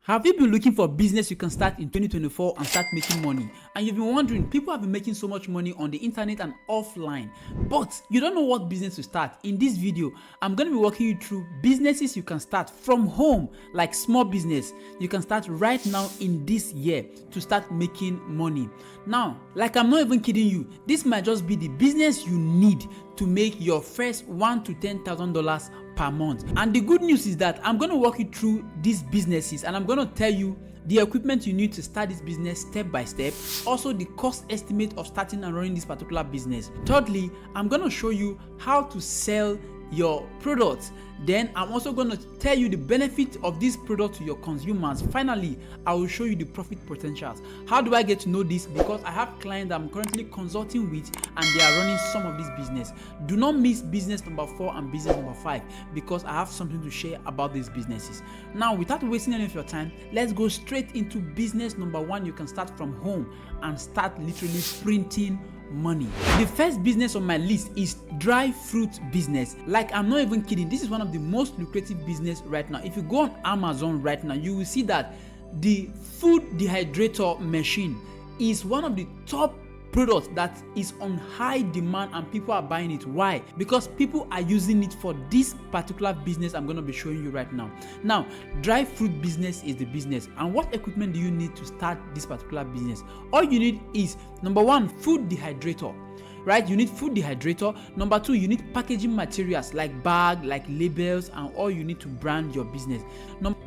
Have you been looking for a business you can start in 2024 and start making money? And you've been wondering, people have been making so much money on the internet and offline, but you don't know what business to start. In this video, I'm going to be walking you through businesses you can start from home, like small business. You can start right now in this year to start making money. Now, like I'm not even kidding you, this might just be the business you need to make your first $1,000 to $10,000 per month. And the good news is that I'm going to walk you through these businesses and I'm going to tell you the equipment you need to start this business step by step, also the cost estimate of starting and running this particular business. Thirdly, I'm going to show you how to sell your products. Then I'm also going to tell you the benefit of this product to your consumers. Finally, I will show you the profit potentials. How do I get to know this? Because I have clients that I'm currently consulting with and they are running some of this business. Do not miss business number 4 and business number 5 because I have something to share about these businesses. Now, without wasting any of your time, let's go straight into business number 1 you can start from home and start literally printing money. The first business on my list is dry fruit business. Like, I'm not even kidding, this is one of the most lucrative business right now. If you go on Amazon right now, you will see that the food dehydrator machine is one of the top products that is on high demand and people are buying it. Why? Because people are using it for this particular business I'm going to be showing you right now. Now, dry fruit business is the business. And what equipment do you need to start this particular business? All you need is, number 1, food dehydrator. Right? You need food dehydrator. Number 2, you need packaging materials like bag, like labels, and all you need to brand your business.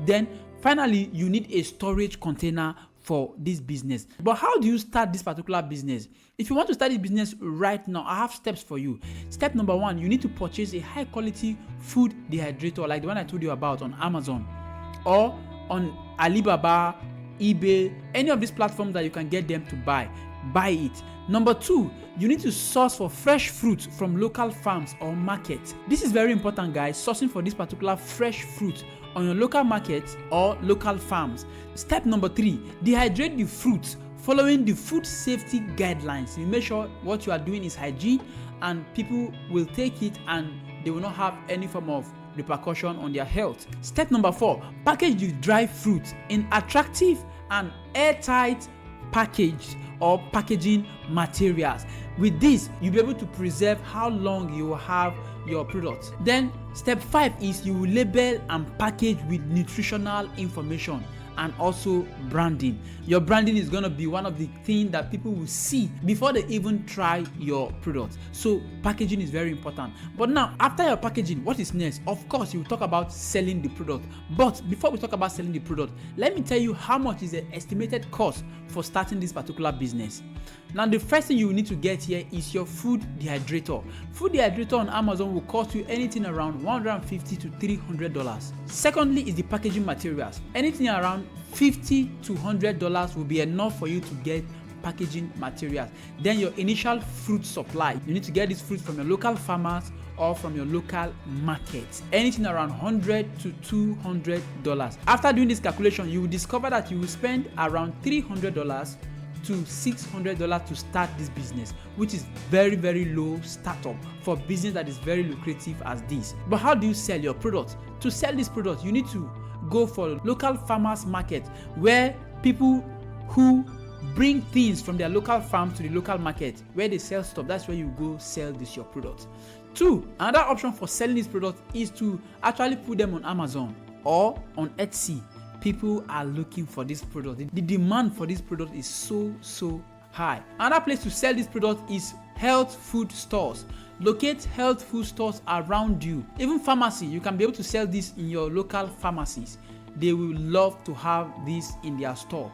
Then finally, you need a storage container for this business. But how do you start this particular business? If you want to start this business right now, I have steps for you. Step number 1, you need to purchase a high quality food dehydrator like the one I told you about on Amazon or on Alibaba, eBay, any of these platforms that you can get them to buy it. Number 2, you need to source for fresh fruit from local farms or markets. This is very important, guys, sourcing for this particular fresh fruit on your local markets or local farms. Step number 3, dehydrate the fruit following the food safety guidelines. You make sure what you are doing is hygiene and people will take it and they will not have any form of repercussion on their health. Step number 4, package the dry fruit in attractive and airtight packaged or packaging materials. With this, you'll be able to preserve how long you will have your product. Then step 5 is you will label and package with nutritional information and also branding. Your branding is going to be one of the things that people will see before they even try your product. So packaging is very important. But now, after your packaging, what is next? Of course, you will talk about selling the product. But before we talk about selling the product, let me tell you how much is the estimated cost for starting this particular business. Now, the first thing you will need to get here is your food dehydrator. Food dehydrator on Amazon will cost you anything around $150 to $300. Secondly is the packaging materials. Anything around $50 to $100 will be enough for you to get packaging materials. Then your initial fruit supply. You need to get this fruit from your local farmers or from your local market. Anything around $100 to $200. After doing this calculation, you will discover that you will spend around $300 to $600 to start this business, which is very, very low startup for a business that is very lucrative as this. But how do you sell your product? To sell this product, you need to go for local farmers market where people who bring things from their local farm to the local market where they sell stuff. That's where you go sell this your product. 2, another option for selling this product is to actually put them on Amazon or on Etsy. People are looking for this product. The demand for this product is so high. Another place to sell this product is health food stores. Locate health food stores around you. Even pharmacy, you can be able to sell this in your local pharmacies. They will love to have this in their store.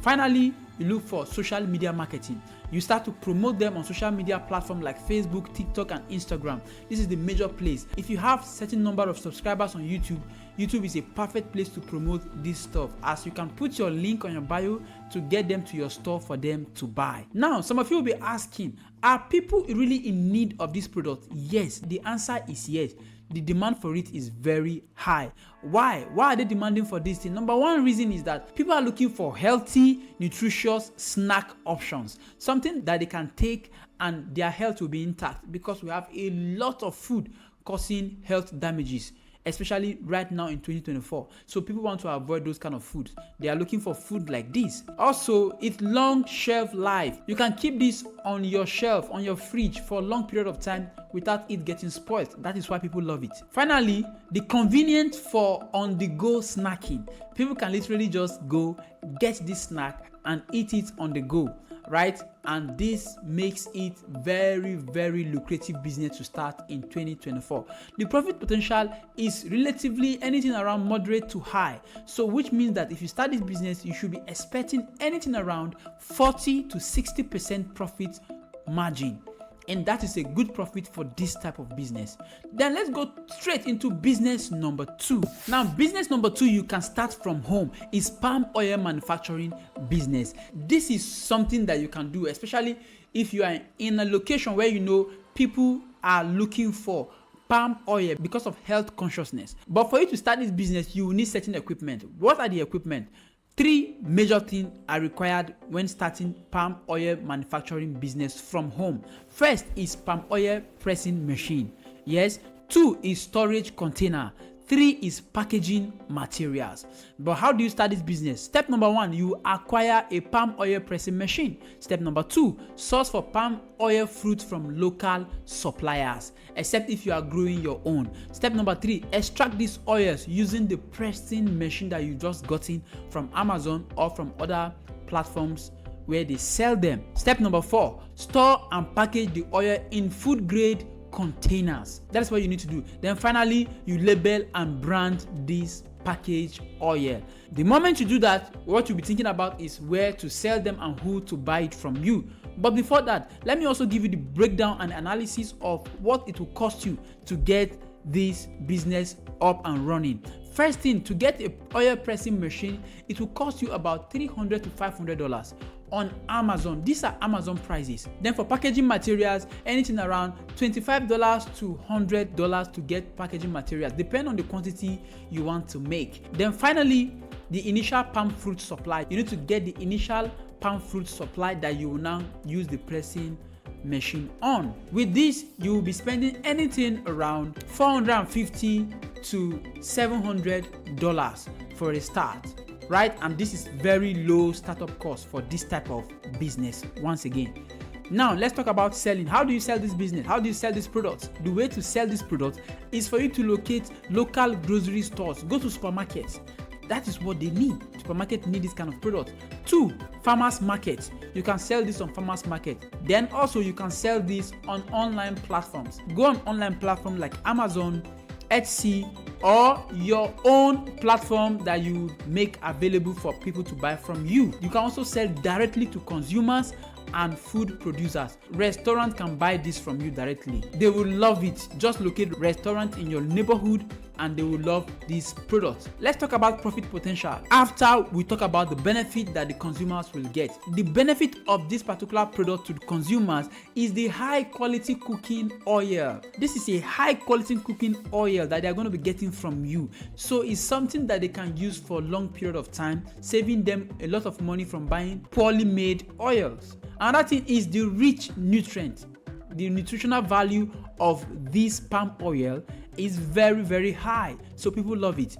Finally, you look for social media marketing. You start to promote them on social media platforms like Facebook, TikTok, and Instagram. This is the major place. If you have certain number of subscribers on YouTube, YouTube is a perfect place to promote this stuff, as you can put your link on your bio to get them to your store for them to buy. Now, some of you will be asking, are people really in need of this product? Yes, the answer is yes. The demand for it is very high. Why? Why are they demanding for this thing? Number 1 reason is that people are looking for healthy, nutritious snack options. Something that they can take and their health will be intact, because we have a lot of food causing health damages especially right now in 2024. So people want to avoid those kind of foods. They are looking for food like this. Also, it's long shelf life. You can keep this on your shelf, on your fridge for a long period of time without it getting spoiled. That is why people love it. Finally, the convenience for on-the-go snacking. People can literally just go get this snack and eat it on the go, right? And this makes it very, very lucrative business to start in 2024. The profit potential is relatively anything around moderate to high. So which means that if you start this business, you should be expecting anything around 40 to 60% profit margin. And that is a good profit for this type of business. Then let's go straight into business number 2. Now, business number 2 you can start from home is palm oil manufacturing business. This is something that you can do, especially if you are in a location where you know people are looking for palm oil because of health consciousness. But for you to start this business, you will need certain equipment. What are the equipment? 3 major things are required when starting palm oil manufacturing business from home. First is palm oil pressing machine. Yes. 2 is storage container. 3 is packaging materials. But how do you start this business? Step number 1, you acquire a palm oil pressing machine. Step number 2, source for palm oil fruit from local suppliers, except if you are growing your own. Step number 3, extract these oils using the pressing machine that you just gotten from Amazon or from other platforms where they sell them. Step number 4, store and package the oil in food grade containers. That's what you need to do. Then finally, you label and brand this packaged oil. The moment you do that, what you'll be thinking about is where to sell them and who to buy it from you. But before that, let me also give you the breakdown and analysis of what it will cost you to get this business up and running. First thing, to get a oil pressing machine, it will cost you about $300 to $500 on Amazon. These are Amazon prices. Then for packaging materials, anything around $25 to $100 to get packaging materials, depending on the quantity you want to make. Then finally, the initial palm fruit supply. You need to get the initial palm fruit supply that you will now use the pressing machine on. With this, you will be spending anything around $450 to $700 for a start, right? And this is very low startup cost for this type of business. Once again, now let's talk about selling. How do you sell this business? How do you sell this product? The way to sell this product is for you to locate local grocery stores. Go to supermarkets. That is what they need. Supermarket need this kind of product. 2, farmers market. You can sell this on farmers market. Then also you can sell this on online platforms. Go on online platform like Amazon, Etsy, or your own platform that you make available for people to buy from you. You can also sell directly to consumers and food producers. Restaurants can buy this from you directly. They will love it. Just locate restaurant in your neighborhood and they will love this product. Let's talk about profit potential. After we talk about the benefit that the consumers will get. The benefit of this particular product to the consumers is the high quality cooking oil. This is a high quality cooking oil that they are going to be getting from you. So it's something that they can use for a long period of time, saving them a lot of money from buying poorly made oils. Another thing is the rich nutrient. The nutritional value of this palm oil is very, very high, so people love it.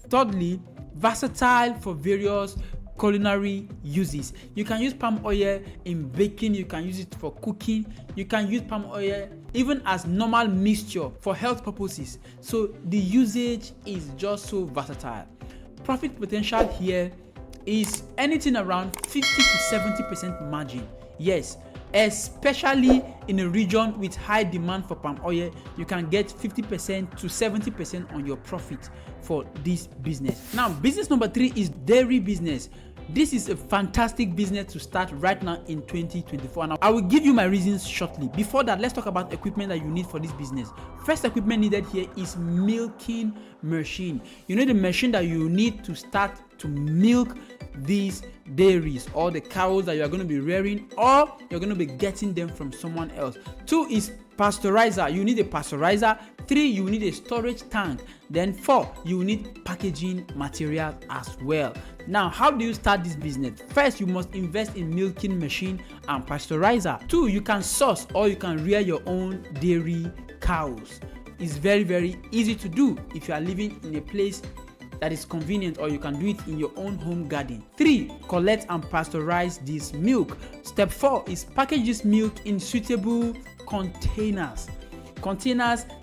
Thirdly, versatile for various culinary uses. You can use palm oil in baking, you can use it for cooking, you can use palm oil even as normal mixture for health purposes. So the usage is just so versatile. Profit potential here is anything around 50 to 70% margin. Yes, especially in a region with high demand for palm oil, you can get 50% to 70% on your profit for this business. Now, business number 3 is dairy business. This is a fantastic business to start right now in 2024. Now, I will give you my reasons shortly. Before that, let's talk about equipment that you need for this business. First equipment needed here is milking machine. You know the machine that you need to start to milk these dairies or the cows that you are going to be rearing, or you're going to be getting them from someone else. 2 is pasteurizer. You need a pasteurizer. 3, you need a storage tank. Then 4, you need packaging material as well. Now, how do you start this business? First, you must invest in milking machine and pasteurizer. 2, you can source or you can rear your own dairy cows. is very, very easy to do if you are living in a place that is convenient, or you can do it in your own home garden. 3. Collect and pasteurize this milk. Step 4 is package this milk in suitable containers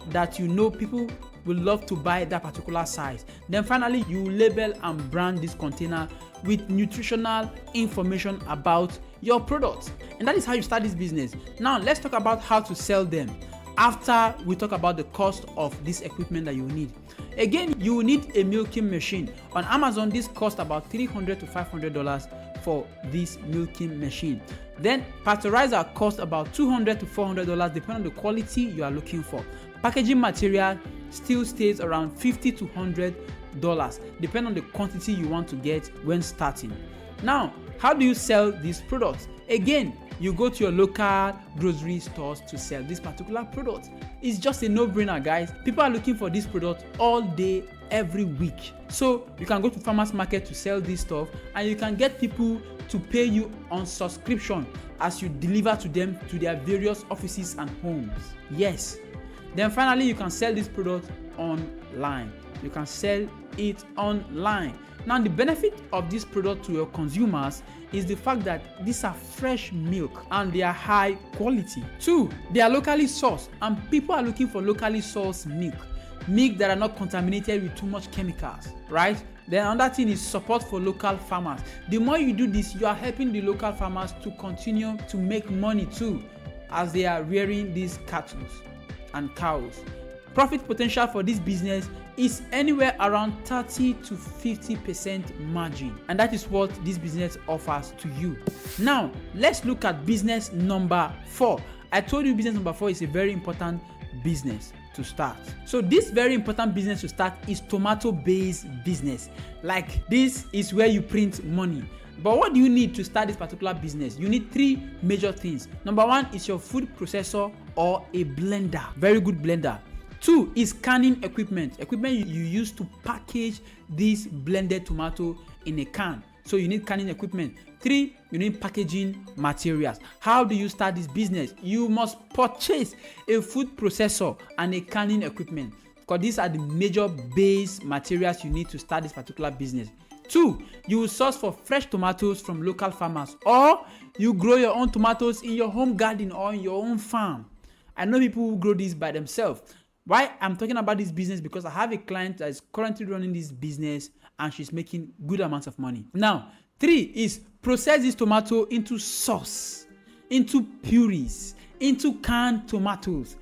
that you know people will love to buy that particular size. Then finally, you label and brand this container with nutritional information about your products. And that is how you start this business. Now let's talk about how to sell them after we talk about the cost of this equipment that you need. Again, you will need a milking machine. On Amazon, this costs about $300 to $500 for this milking machine. Then pasteurizer costs about $200 to $400 depending on the quality you are looking for. Packaging material still stays around $50 to $100 depending on the quantity you want to get when starting. Now, how do you sell these products? Again, you go to your local grocery stores to sell this particular product. It's just a no-brainer, guys. People are looking for this product all day, every week. So you can go to farmers market to sell this stuff, and you can get people to pay you on subscription as you deliver to them to their various offices and homes. Yes. Then finally, you can sell this product online. You can sell it online. Now, the benefit of this product to your consumers is the fact that these are fresh milk and they are high quality. 2, they are locally sourced, and people are looking for locally sourced milk that are not contaminated with too much chemicals, right? Then another thing is support for local farmers. The more you do this, you are helping the local farmers to continue to make money too, as they are rearing these cattle and cows. Profit potential for this business is anywhere around 30 to 50% margin, and that is what this business offers to you. Now let's look at business number 4. I told you business number 4 is a very important business to start. So this very important business to start is tomato-based business. Like, this is where you print money. But what do you need to start this particular business? You need 3 major things. Number 1 is your food processor or a blender, very good blender. 2 is canning equipment you use to package this blended tomato in a can. So you need canning equipment. 3, you need packaging materials. How do you start this business? You must purchase a food processor and a canning equipment, because these are the major base materials you need to start this particular business. 2, you will source for fresh tomatoes from local farmers, or you grow your own tomatoes in your home garden or in your own farm. I know people who grow this by themselves. Why I'm talking about this business? Because I have a client that is currently running this business and she's making good amounts of money. Now, 3 is process this tomato into sauce, into purees, into canned tomatoes.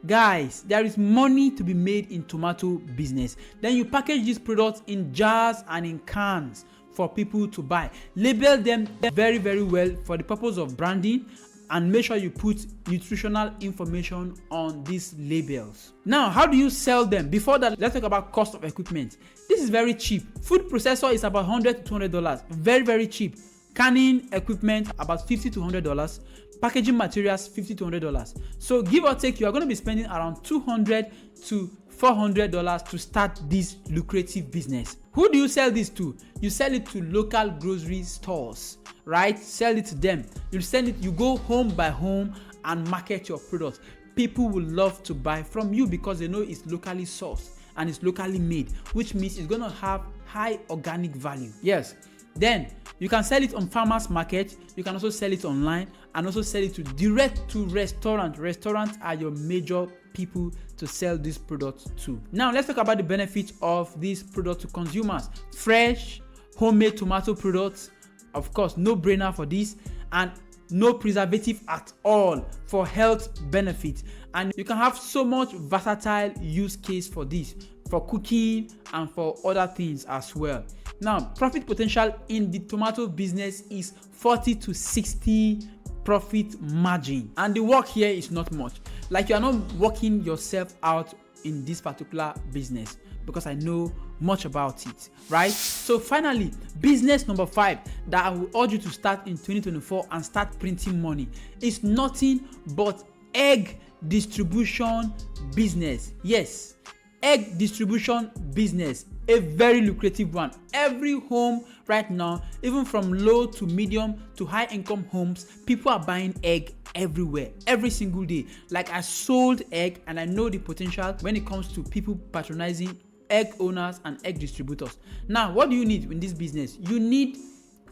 Guys, there is money to be made in tomato business. Then you package these products in jars and in cans for people to buy. Label them very, very well for the purpose of branding, and make sure you put nutritional information on these labels. Now, how do you sell them? Before that, let's talk about cost of equipment. This is very cheap. Food processor is about $100 to $200. Very, very cheap. Canning equipment about $50 to $100. Packaging materials $50 to $100. So give or take, you are going to be spending around $200 to $400 to start this lucrative business. Who do you sell this to? You sell it to local grocery stores, right? Sell it to them. You go home by home and market your products. People will love to buy from you because they know it's locally sourced and it's locally made, which means it's going to have high organic value. Yes. Then you can sell it on farmers market. You can also sell it online and also sell it direct to restaurants. Restaurants are your major people to sell this product to. Now let's talk about the benefits of this product to consumers. Fresh, homemade tomato products, of course, no brainer for this, and no preservative at all for health benefits. And you can have so much versatile use case for this, for cooking and for other things as well. Now, profit potential in the tomato business is 40 to 60 profit margin, and the work here is not much. Like, you are not working yourself out in this particular business, because I know much about it, right? So finally, business number 5 that I will urge you to start in 2024 and start printing money is nothing but egg distribution business. Yes, egg distribution business. a very lucrative one. Every home right now, even from low to medium to high income homes, people are buying egg everywhere, every single day. Like, I sold egg and I know the potential when it comes to people patronizing egg owners and egg distributors. Now, what do you need in this business? You need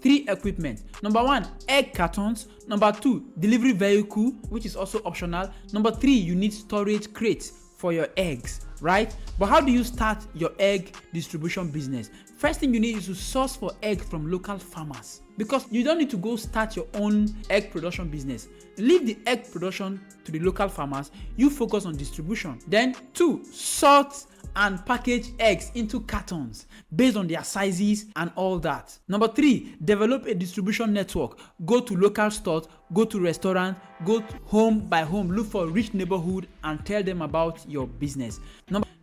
3 equipment. Number 1, egg cartons. Number 2, delivery vehicle, which is also optional. Number 3, you need storage crates for your eggs, right? But how do you start your egg distribution business? First thing you need is to source for eggs from local farmers, because you don't need to go start your own egg production business. Leave the egg production to the local farmers. You focus on distribution. Then 2, sort and package eggs into cartons based on their sizes and all that. Number 3, develop a distribution network. Go to local stores, go to restaurants, go to home by home, look for rich neighborhood and tell them about your business.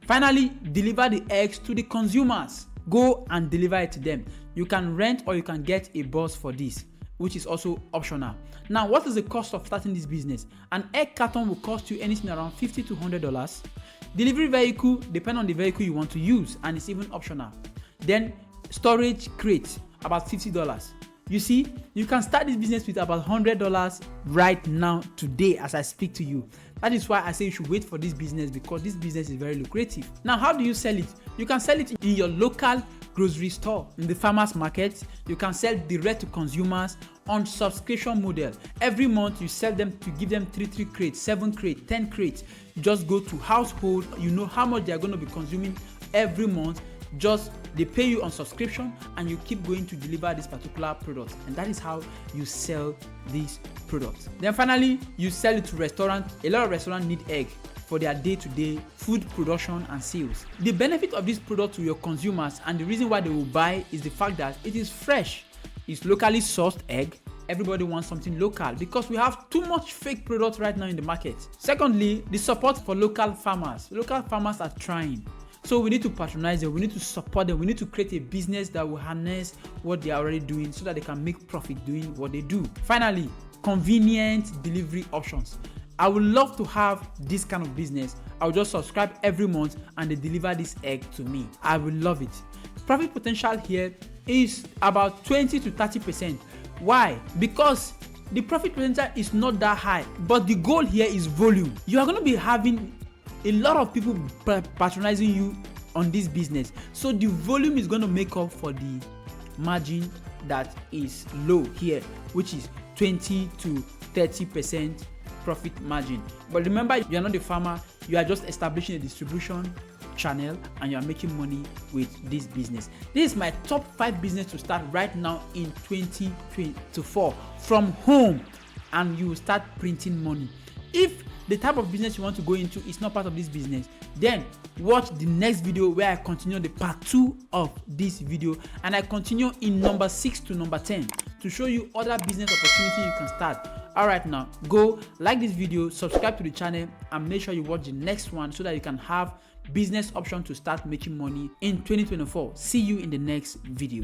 Finally, deliver the eggs to the consumers. Go and deliver it to them. You can rent or you can get a bus for this, which is also optional. Now, what is the cost of starting this business? An egg carton will cost you anything around $50 to $100. Delivery vehicle, depend on the vehicle you want to use, and it's even optional. Then storage crate, about $50. You see, you can start this business with about $100 right now, today, as I speak to you. That is why I say you should wait for this business, because this business is very lucrative. Now, how do you sell it? You can sell it in your local grocery store, in the farmers market. You can sell direct to consumers on subscription model. Every month you sell them, to give them 3 crates, 7 crates, 10 crates. You just go to household, you know how much they are going to be consuming every month. Just they pay you on subscription and you keep going to deliver this particular product, and that is how you sell this product. Then finally, you sell it to restaurants. A lot of restaurants need egg for their day-to-day food production and sales. The benefit of this product to your consumers, and the reason why they will buy, is the fact that it is fresh. It's locally sourced egg. Everybody wants something local because we have too much fake products right now in the market. Secondly, the support for local farmers. Local farmers are trying. So we need to patronize them, we need to support them, we need to create a business that will harness what they are already doing so that they can make profit doing what they do. Finally, convenient delivery options. I would love to have this kind of business. I will just subscribe every month and they deliver this egg to me. I will love it. Profit potential here is about 20 to 30%. Why? Because the profit potential is not that high, but the goal here is volume. You are going to be having a lot of people patronizing you on this business, so the volume is going to make up for the margin that is low here, which is 20 to 30% profit margin. But remember, you are not a farmer, you are just establishing a distribution channel and you are making money with this business. This is my top 5 business to start right now in 2024 from home, and you will start printing money. If the type of business you want to go into is not part of this business, then watch the next video where I continue the part 2 of this video, and I continue in number 6 to number 10 to show you other business opportunities you can start. Alright, now go like this video, subscribe to the channel, and make sure you watch the next one so that you can have business option to start making money in 2024. See you in the next video.